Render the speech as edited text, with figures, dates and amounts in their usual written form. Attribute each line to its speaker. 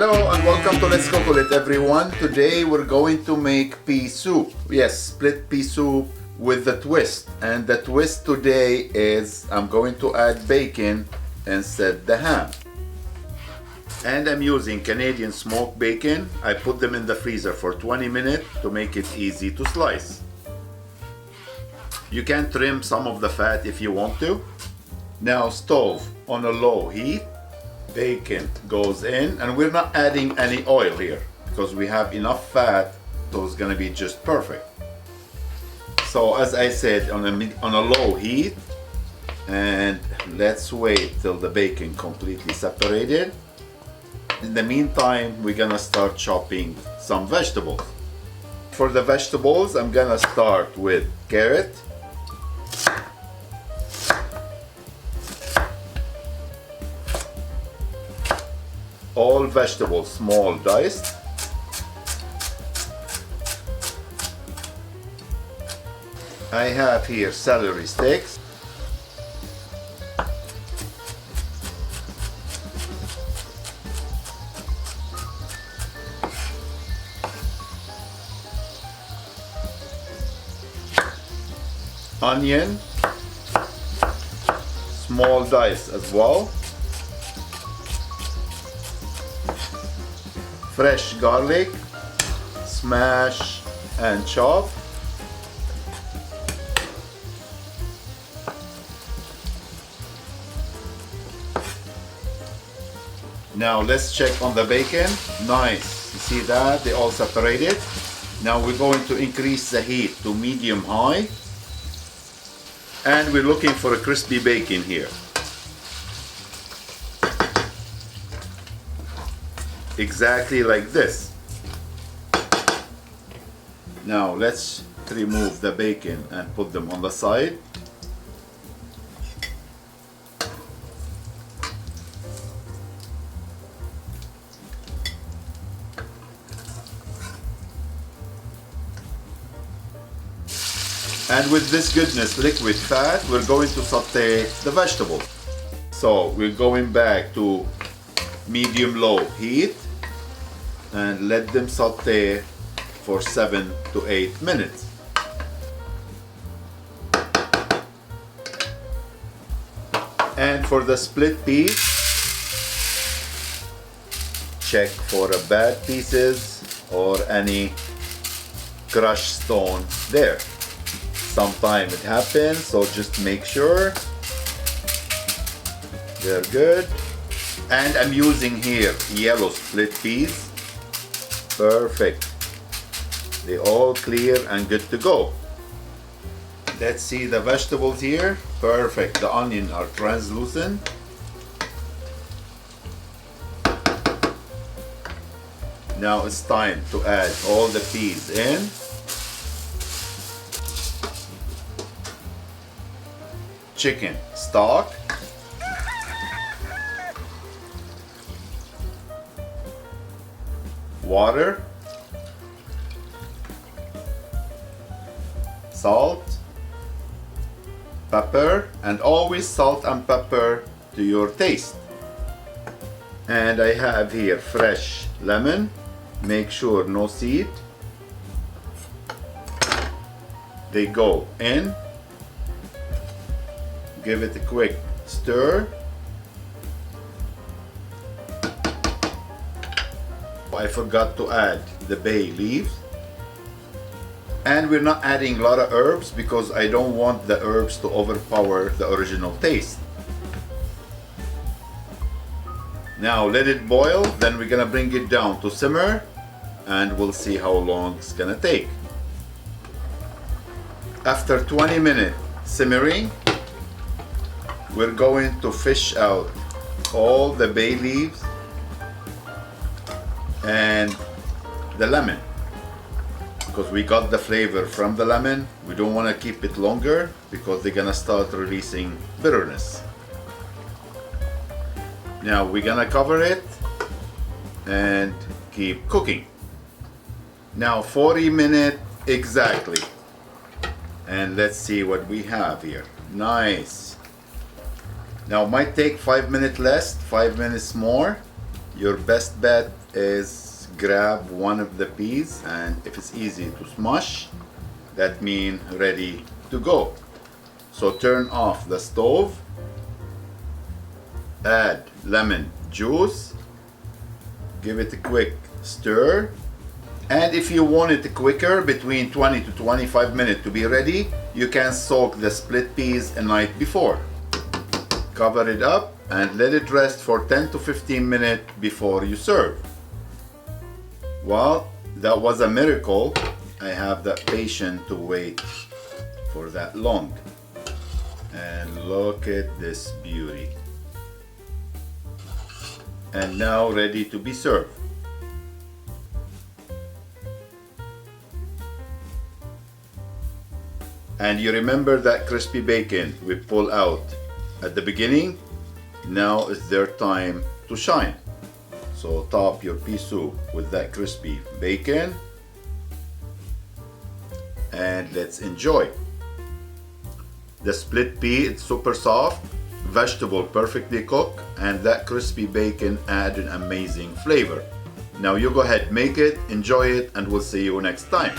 Speaker 1: Hello and welcome to Let's Cook It, everyone. Today we're going to make pea soup. Yes, split pea soup with the twist. And the twist today is I'm going to add bacon instead the ham. And I'm using Canadian smoked bacon. I put them in the freezer for 20 minutes to make it easy to slice. You can trim some of the fat if you want to. Now stove on a low heat. Bacon goes in, and we're not adding any oil here because we have enough fat, so it's gonna be just perfect. So as I said, on a low heat, and let's wait till the bacon completely separated. In the meantime, we're gonna start chopping some vegetables. For the vegetables, I'm gonna start with carrot, all vegetables small diced, I have here celery sticks, onion, small dice as well, fresh garlic, smash and chop, now let's check on the bacon. Nice, you see that they all separated. Now we're going to increase the heat to medium high, and we're looking for a crispy bacon here. Exactly like this. Now let's remove the bacon and put them on the side. And with this goodness, liquid fat, we're going to saute the vegetables. So we're going back to medium-low heat and let them saute for 7 to 8 minutes. And for the split peas, check for bad pieces or any crushed stone there. Sometimes it happens, so just make sure they're good. And I'm using here yellow split peas. Perfect. They all clear and good to go. Let's see the vegetables here. Perfect. The onions are translucent. Now it's time to add all the peas in. Chicken stock. Water, salt, pepper, and always salt and pepper to your taste. And I have here fresh lemon, make sure no seed. They go in, give it a quick stir. I forgot to add the bay leaves, and we're not adding a lot of herbs because I don't want the herbs to overpower the original taste. Now let it boil, then we're gonna bring it down to simmer, and we'll see how long it's gonna take. After 20 minutes simmering, we're going to fish out all the bay leaves and the lemon, because we got the flavor from the lemon. We don't want to keep it longer because they're gonna start releasing bitterness. Now we're gonna cover it and keep cooking. Now 40 minutes exactly, and let's see what we have here. Nice. Now might take 5 minutes less, 5 minutes more. Your best bet is grab one of the peas, and if it's easy to smush, that means ready to go. So turn off the stove, add lemon juice, give it a quick stir, and if you want it quicker, between 20 to 25 minutes to be ready, you can soak the split peas a night before. Cover it up and let it rest for 10 to 15 minutes before you serve. Well, that was a miracle. I have that patience to wait for that long. And look at this beauty. And now ready to be served. And you remember that crispy bacon we pull out at the beginning? Now is their time to shine. So top your pea soup with that crispy bacon and let's enjoy. The split pea, it's super soft, vegetable perfectly cooked, and that crispy bacon add an amazing flavor. Now you go ahead, make it, enjoy it, and we'll see you next time.